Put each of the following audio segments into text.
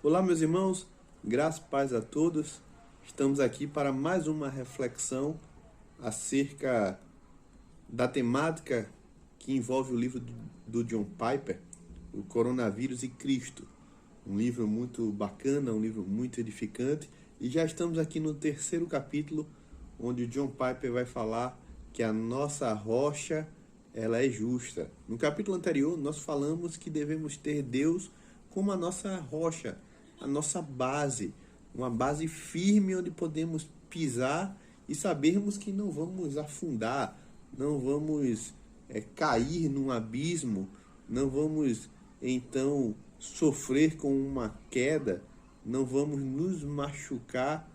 Olá, meus irmãos, graça e paz a todos. Estamos aqui para mais uma reflexão acerca da temática que envolve o livro do John Piper, O Coronavírus e Cristo. Um livro muito bacana, um livro muito edificante. E já estamos aqui no terceiro capítulo, onde o John Piper vai falar que a nossa rocha ela é justa. No capítulo anterior, nós falamos que devemos ter Deus como a nossa rocha, a nossa base, uma base firme onde podemos pisar e sabermos que não vamos afundar, não vamos cair num abismo, não vamos então sofrer com uma queda, não vamos nos machucar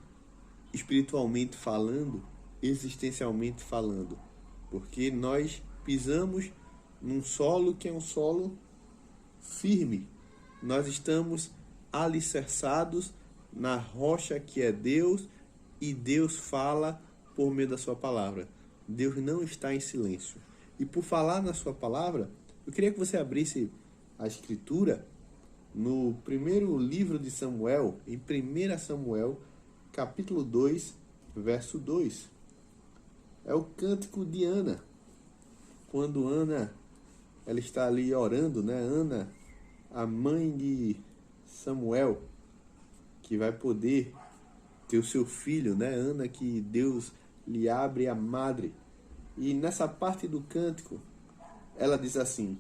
espiritualmente falando, existencialmente falando, porque nós pisamos num solo que é um solo firme. Nós estamos alicerçados na rocha que é Deus e Deus fala por meio da sua palavra. Deus não está em silêncio. E por falar na sua palavra, eu queria que você abrisse a escritura no primeiro livro de Samuel, em 1 Samuel, capítulo 2, verso 2. É o cântico de Ana. Quando Ana ela está ali orando, né? Ana, a mãe de Samuel, que vai poder ter o seu filho, né? Ana, que Deus lhe abre a madre. E nessa parte do cântico, ela diz assim: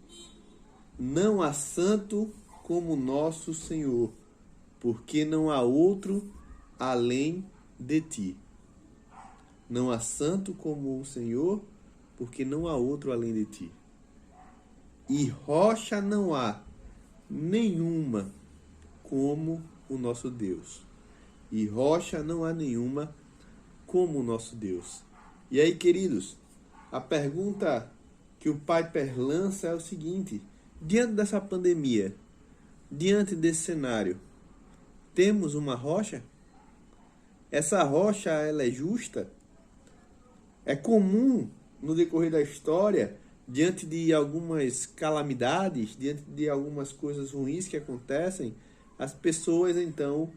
não há santo como nosso Senhor, porque não há outro além de ti. Não há santo como o Senhor, porque não há outro além de ti. E rocha não há nenhuma como o nosso Deus. E rocha não há nenhuma como o nosso Deus. E aí, queridos, a pergunta que o Piper lança é o seguinte: diante dessa pandemia, diante desse cenário, temos uma rocha? Essa rocha, ela é justa? É comum no decorrer da história, diante de algumas calamidades, diante de algumas coisas ruins que acontecem, as pessoas então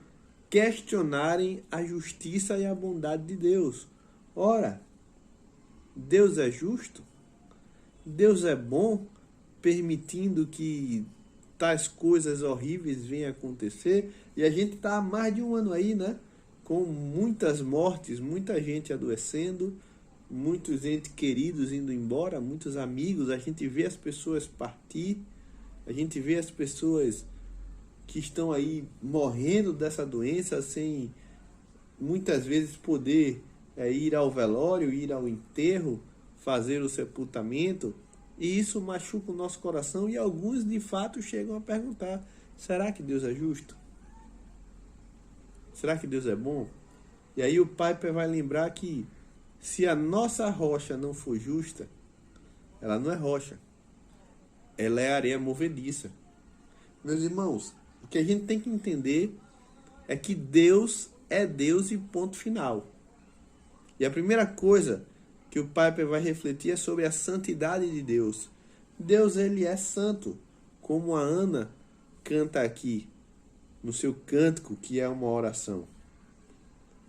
questionarem a justiça e a bondade de Deus. Ora, Deus é justo? Deus é bom, permitindo que tais coisas horríveis venham acontecer? E a gente está há mais de um ano aí, né? Com muitas mortes, muita gente adoecendo, muitos entes queridos indo embora, muitos amigos, a gente vê as pessoas partir, a gente vê as pessoas que estão aí morrendo dessa doença sem muitas vezes poder ir ao velório, ir ao enterro, fazer o sepultamento, e isso machuca o nosso coração e alguns de fato chegam a perguntar: será que Deus é justo? Será que Deus é bom? E aí o Piper vai lembrar que se a nossa rocha não for justa, ela não é rocha, ela é areia movediça. Meus irmãos, o que a gente tem que entender é que Deus é Deus e ponto final. E a primeira coisa que o Piper vai refletir é sobre a santidade de Deus. Deus, ele é santo, como a Ana canta aqui no seu cântico, que é uma oração.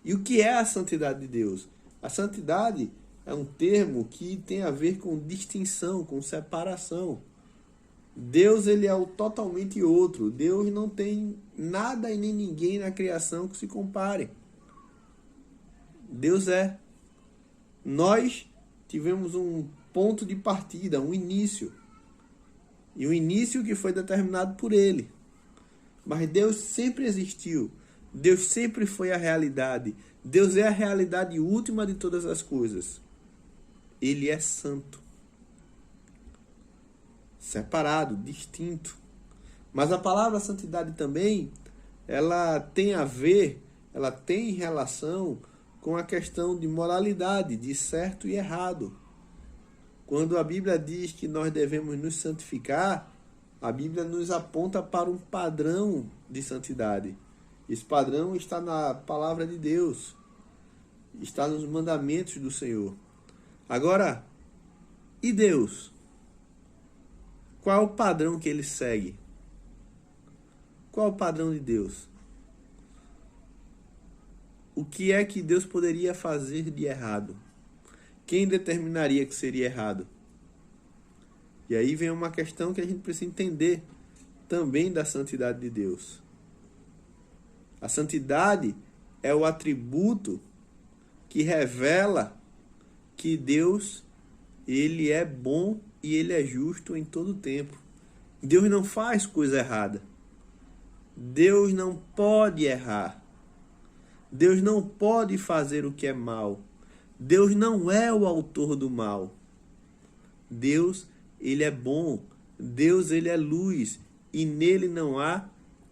E o que é a santidade de Deus? A santidade é um termo que tem a ver com distinção, com separação. Deus, ele é o totalmente outro. Deus não tem nada e nem ninguém na criação que se compare. Deus é. Nós tivemos um ponto de partida, um início. E um início que foi determinado por ele. Mas Deus sempre existiu. Deus sempre foi a realidade. Deus é a realidade última de todas as coisas. Ele é santo. Separado, distinto. Mas a palavra santidade também, ela tem a ver, ela tem relação com a questão de moralidade, de certo e errado. Quando a Bíblia diz que nós devemos nos santificar, a Bíblia nos aponta para um padrão de santidade. Esse padrão está na palavra de Deus, está nos mandamentos do Senhor. Agora, e Deus? Qual é o padrão que ele segue? qual é o padrão de Deus? O que é que Deus poderia fazer de errado? Quem determinaria que seria errado? E aí vem uma questão que a gente precisa entender também da santidade de Deus. A santidade é o atributo que revela que Deus, ele é bom e ele é justo em todo o tempo. Deus não faz coisa errada. Deus não pode errar. Deus não pode fazer o que é mal. Deus não é o autor do mal. Deus, ele é bom. Deus, ele é luz. E nele não há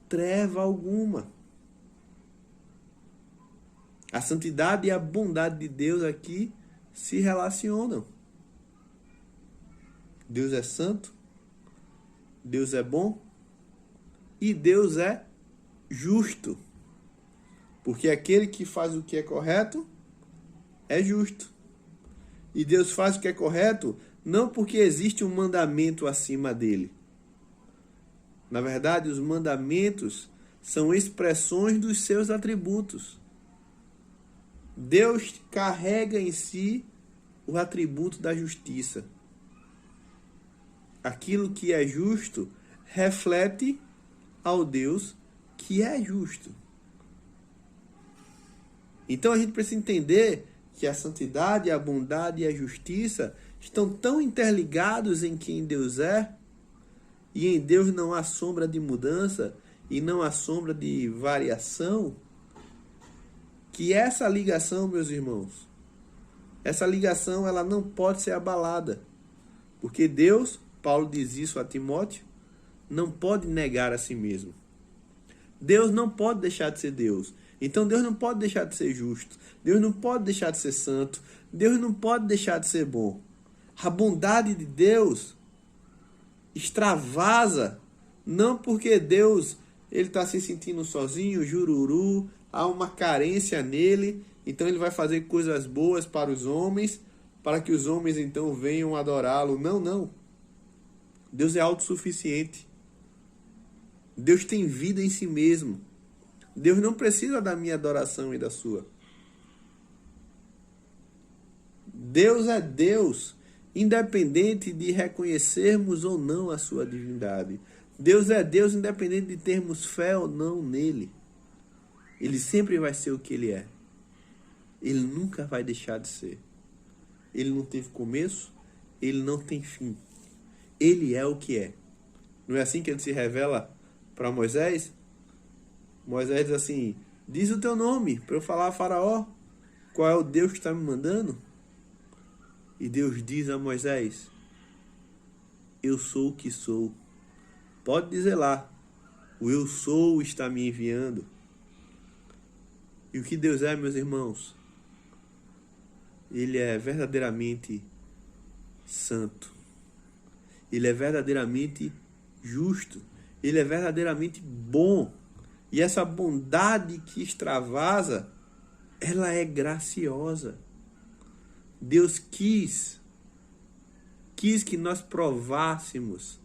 treva alguma. A santidade e a bondade de Deus aqui se relacionam. Deus é santo, Deus é bom e Deus é justo. Porque aquele que faz o que é correto é justo. E Deus faz o que é correto não porque existe um mandamento acima dele. Na verdade, os mandamentos são expressões dos seus atributos. Deus carrega em si o atributo da justiça. Aquilo que é justo reflete ao Deus que é justo. Então a gente precisa entender que a santidade, a bondade e a justiça estão tão interligados em quem Deus é, e em Deus não há sombra de mudança e não há sombra de variação, que essa ligação, meus irmãos, essa ligação ela não pode ser abalada. Porque Deus, Paulo diz isso a Timóteo, não pode negar a si mesmo. Deus não pode deixar de ser Deus. Então Deus não pode deixar de ser justo. Deus não pode deixar de ser santo. Deus não pode deixar de ser bom. A bondade de Deus extravasa, não porque Deus ele está se sentindo sozinho, jururu, há uma carência nele, então ele vai fazer coisas boas para os homens, para que os homens então venham adorá-lo. Não, não. Deus é autossuficiente. Deus tem vida em si mesmo. Deus não precisa da minha adoração e da sua. Deus é Deus, independente de reconhecermos ou não a sua divindade. Deus é Deus, independente de termos fé ou não nele. Ele sempre vai ser o que ele é. Ele nunca vai deixar de ser. Ele não teve começo, ele não tem fim. Ele é o que é. Não é assim que ele se revela para Moisés? Moisés diz assim: diz o teu nome para eu falar a Faraó. Qual é o Deus que está me mandando? E Deus diz a Moisés: eu sou o que sou. Pode dizer lá: o eu sou está me enviando. E o que Deus é, meus irmãos? Ele é verdadeiramente santo. Ele é verdadeiramente justo. Ele é verdadeiramente bom. E essa bondade que extravasa, ela é graciosa. Deus quis que nós provássemos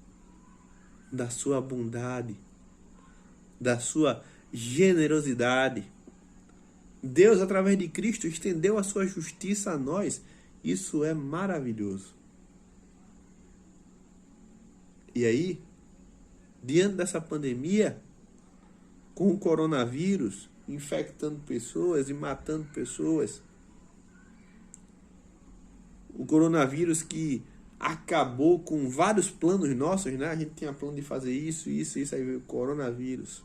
da sua bondade, da sua generosidade. Deus, através de Cristo, estendeu a sua justiça a nós. Isso é maravilhoso. E aí, diante dessa pandemia, com o coronavírus infectando pessoas e matando pessoas, o coronavírus que acabou com vários planos nossos, né? A gente tinha plano de fazer isso, aí veio o coronavírus.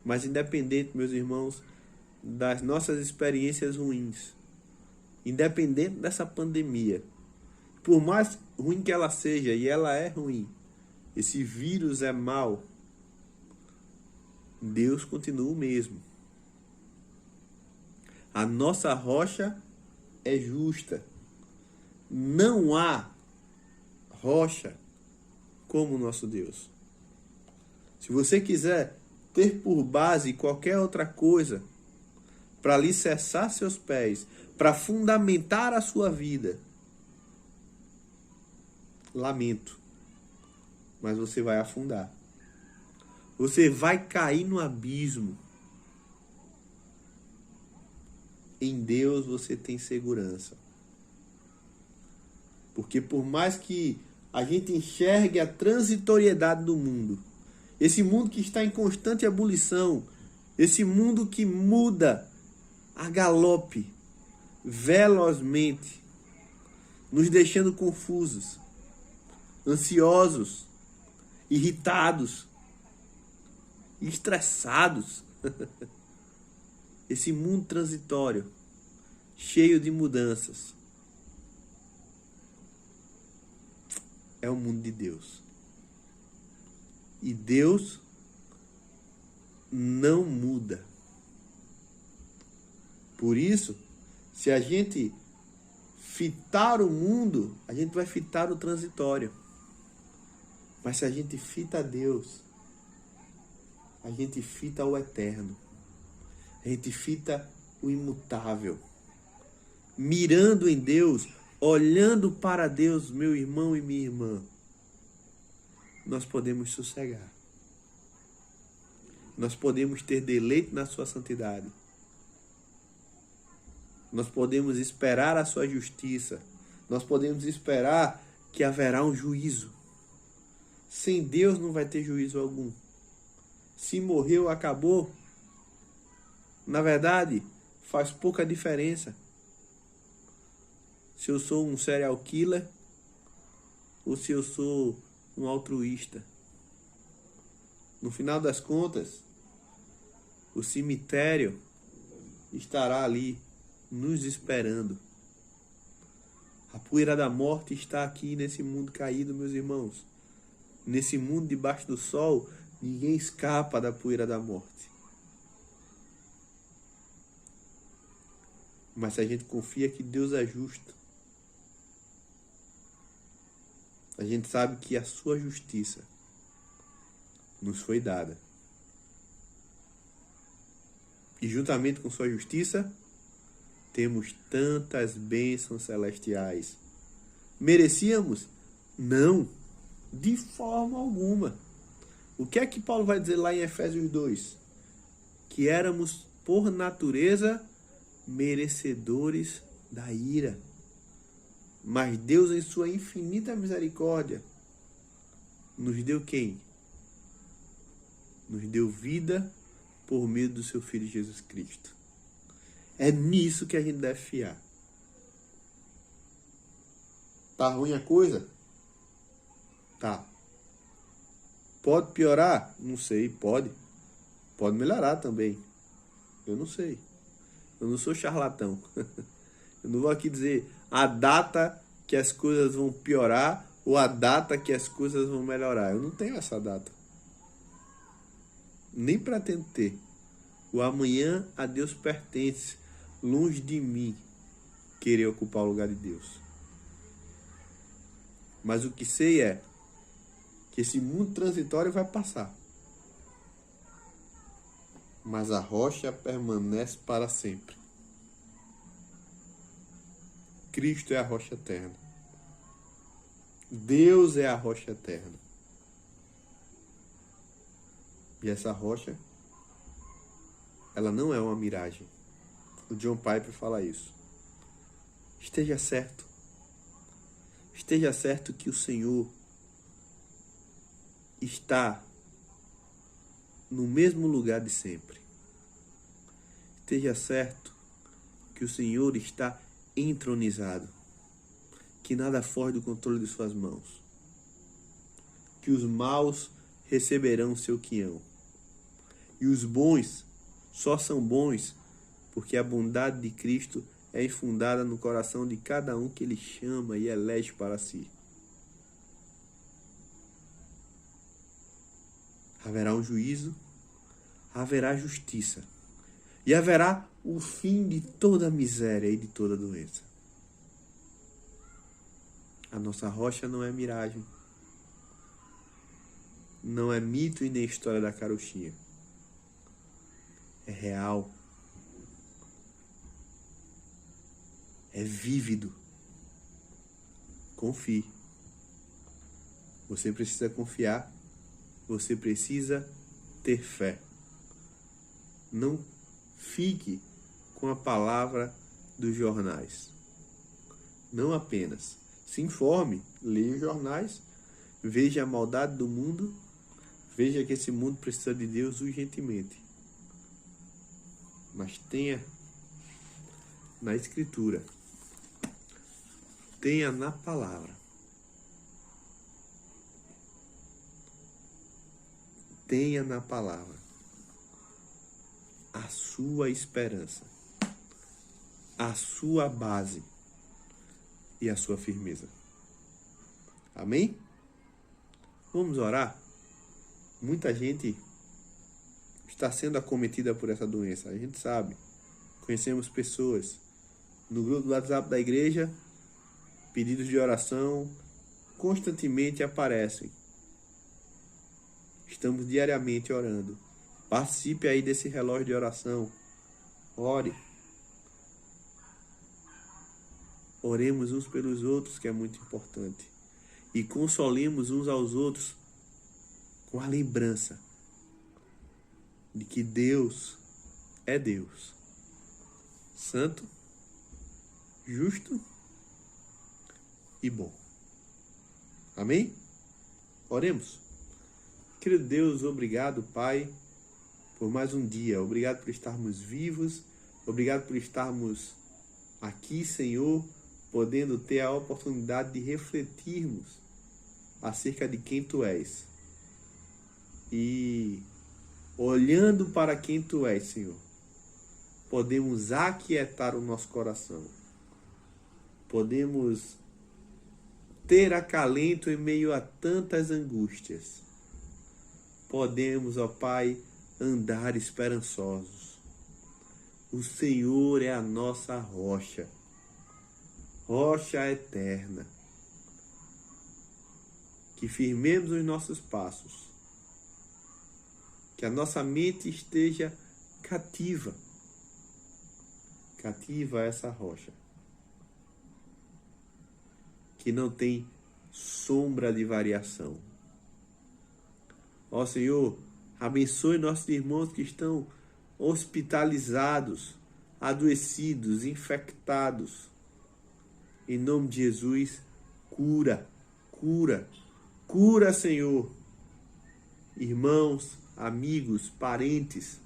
Mas independente, meus irmãos, das nossas experiências ruins, independente dessa pandemia, por mais ruim que ela seja, e ela é ruim, esse vírus é mau, Deus continua o mesmo. A nossa rocha é justa. Não há rocha como o nosso Deus. Se você quiser ter por base qualquer outra coisa para alicerçar seus pés, para fundamentar a sua vida, lamento, mas você vai afundar. Você vai cair no abismo. Em Deus você tem segurança. Porque por mais que a gente enxergue a transitoriedade do mundo, esse mundo que está em constante ebulição, esse mundo que muda a galope, velozmente, nos deixando confusos, ansiosos, irritados, estressados. Esse mundo transitório, cheio de mudanças, é o mundo de Deus. E Deus não muda. Por isso, se a gente fitar o mundo, a gente vai fitar o transitório. Mas se a gente fita Deus, a gente fita o eterno. A gente fita o imutável. Mirando em Deus, olhando para Deus, meu irmão e minha irmã, nós podemos sossegar. Nós podemos ter deleite na sua santidade. Nós podemos esperar a sua justiça. Nós podemos esperar que haverá um juízo. Sem Deus não vai ter juízo algum. Se morreu, acabou. Na verdade, faz pouca diferença se eu sou um serial killer ou se eu sou um altruísta. No final das contas, o cemitério estará ali nos esperando. A poeira da morte está aqui nesse mundo caído, meus irmãos. Nesse mundo debaixo do sol, ninguém escapa da poeira da morte. Mas se a gente confia que Deus é justo, a gente sabe que a sua justiça nos foi dada. E juntamente com sua justiça, temos tantas bênçãos celestiais. Merecíamos? Não, de forma alguma. O que é que Paulo vai dizer lá em Efésios 2? Que éramos, por natureza, merecedores da ira. Mas Deus, em sua infinita misericórdia, nos deu quem? Nos deu vida por meio do seu Filho Jesus Cristo. É nisso que a gente deve fiar. Tá ruim a coisa? Tá. Pode piorar? Não sei, pode. Pode melhorar também. Eu não sei. Eu não sou charlatão. Eu não vou aqui dizer a data que as coisas vão piorar ou a data que as coisas vão melhorar. Eu não tenho essa data. Nem pretendo ter. O amanhã a Deus pertence. Longe de mim querer ocupar o lugar de Deus. Mas o que sei é que esse mundo transitório vai passar. Mas a rocha permanece para sempre. Cristo é a rocha eterna. Deus é a rocha eterna. E essa rocha, ela não é uma miragem. O John Piper fala isso. Esteja certo. Esteja certo que o Senhor está no mesmo lugar de sempre. Esteja certo que o Senhor está entronizado, que nada foge do controle de suas mãos, que os maus receberão seu quinhão, e os bons só são bons porque a bondade de Cristo é infundada no coração de cada um que Ele chama e elege para si. Haverá um juízo, haverá justiça, e haverá o fim de toda miséria e de toda doença. A nossa rocha não é miragem, não é mito e nem história da carochinha. É real. É vívido. Confie. Você precisa confiar. Você precisa ter fé. Não fique com a palavra dos jornais. Não apenas. Se informe, leia os jornais, veja a maldade do mundo, veja que esse mundo precisa de Deus urgentemente. Mas tenha na Escritura, tenha na palavra, tenha na palavra a sua esperança, a sua base e a sua firmeza. Amém? Vamos orar? Muita gente está sendo acometida por essa doença. A gente sabe. Conhecemos pessoas. No grupo do WhatsApp da igreja, pedidos de oração constantemente aparecem. Estamos diariamente orando. Participe aí desse relógio de oração. Ore. Oremos uns pelos outros, que é muito importante. E consolemos uns aos outros com a lembrança de que Deus é Deus. Santo, justo e bom. Amém? Oremos. Querido Deus, obrigado, Pai, por mais um dia. Obrigado por estarmos vivos. Obrigado por estarmos aqui, Senhor, podendo ter a oportunidade de refletirmos acerca de quem Tu és. E olhando para quem Tu és, Senhor, podemos aquietar o nosso coração. Podemos ter acalento em meio a tantas angústias. Podemos, ó Pai, andar esperançosos. O Senhor é a nossa rocha, rocha eterna. Que firmemos os nossos passos. Que a nossa mente esteja cativa. Cativa a essa rocha. Que não tem sombra de variação. Ó Senhor, abençoe nossos irmãos que estão hospitalizados, adoecidos, infectados. Em nome de Jesus, cura, cura, cura, Senhor. Irmãos, amigos, parentes,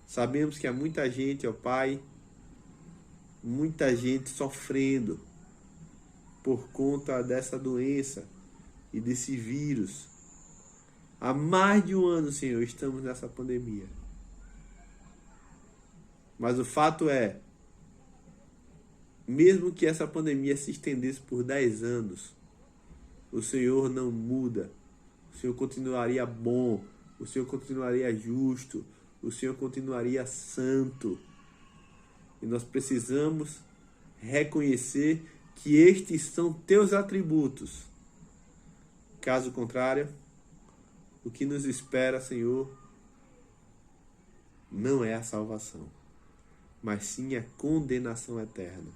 sabemos que há muita gente, ó Pai, muita gente sofrendo por conta dessa doença e desse vírus. Há mais de um ano, Senhor, estamos nessa pandemia. Mas o fato é, mesmo que essa pandemia se estendesse por 10 anos, o Senhor não muda. O Senhor continuaria bom, o Senhor continuaria justo, o Senhor continuaria santo. E nós precisamos reconhecer que estes são teus atributos. Caso contrário, o que nos espera, Senhor, não é a salvação, mas sim a condenação eterna.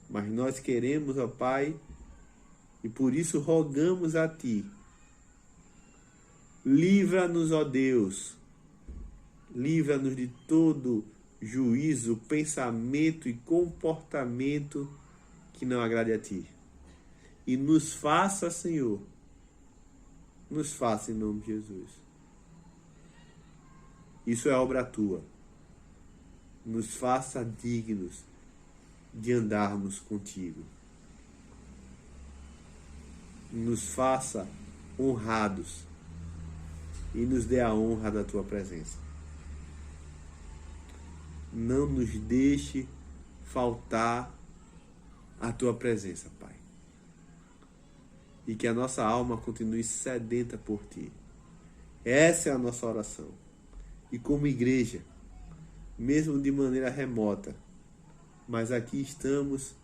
Mas nós queremos, ó Pai, e por isso rogamos a Ti, livra-nos, ó Deus, livra-nos de todo juízo, pensamento e comportamento que não agrade a Ti. E nos faça, Senhor, nos faça em nome de Jesus. Isso é obra Tua. Nos faça dignos de andarmos contigo. Nos faça honrados e nos dê a honra da Tua presença. Não nos deixe faltar a Tua presença, Pai. E que a nossa alma continue sedenta por Ti. Essa é a nossa oração. E como igreja, mesmo de maneira remota, mas aqui estamos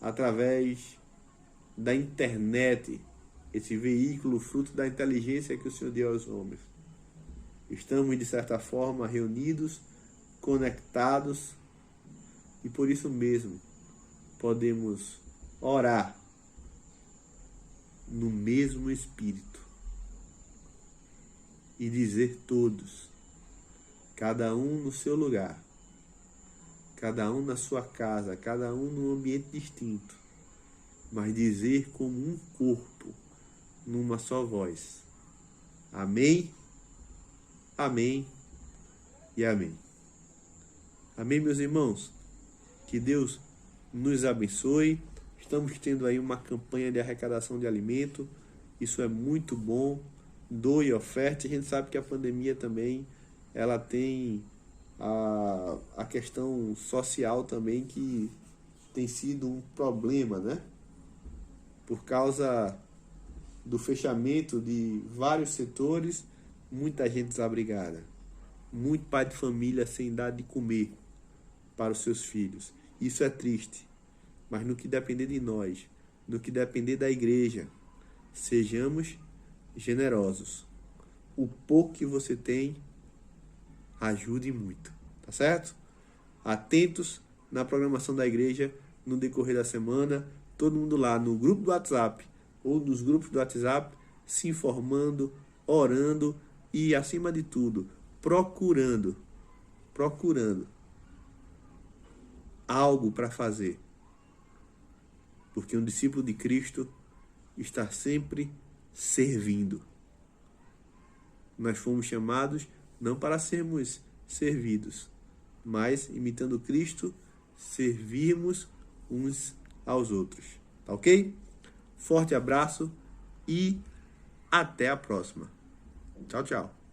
através da internet, esse veículo fruto da inteligência que o Senhor deu aos homens. Estamos, de certa forma, reunidos, conectados, e por isso mesmo podemos orar no mesmo Espírito e dizer todos, cada um no seu lugar, cada um na sua casa, cada um num ambiente distinto, mas dizer como um corpo, numa só voz. Amém, amém e amém. Amém, meus irmãos? Que Deus nos abençoe. Estamos tendo aí uma campanha de arrecadação de alimento. Isso é muito bom. Doe, oferte. A gente sabe que a pandemia também, ela tem a questão social também, que tem sido um problema, né? Por causa do fechamento de vários setores, muita gente desabrigada. Muito pai de família sem dar de comer para os seus filhos. Isso é triste. Mas no que depender de nós, no que depender da igreja, sejamos generosos. O pouco que você tem, ajude muito. Tá certo? Atentos na programação da igreja no decorrer da semana. Todo mundo lá no grupo do WhatsApp ou nos grupos do WhatsApp, se informando, orando e, acima de tudo, procurando algo para fazer. Porque um discípulo de Cristo está sempre servindo. Nós fomos chamados não para sermos servidos, mas, imitando Cristo, servirmos uns aos outros. Tá ok? Forte abraço e até a próxima. Tchau, tchau.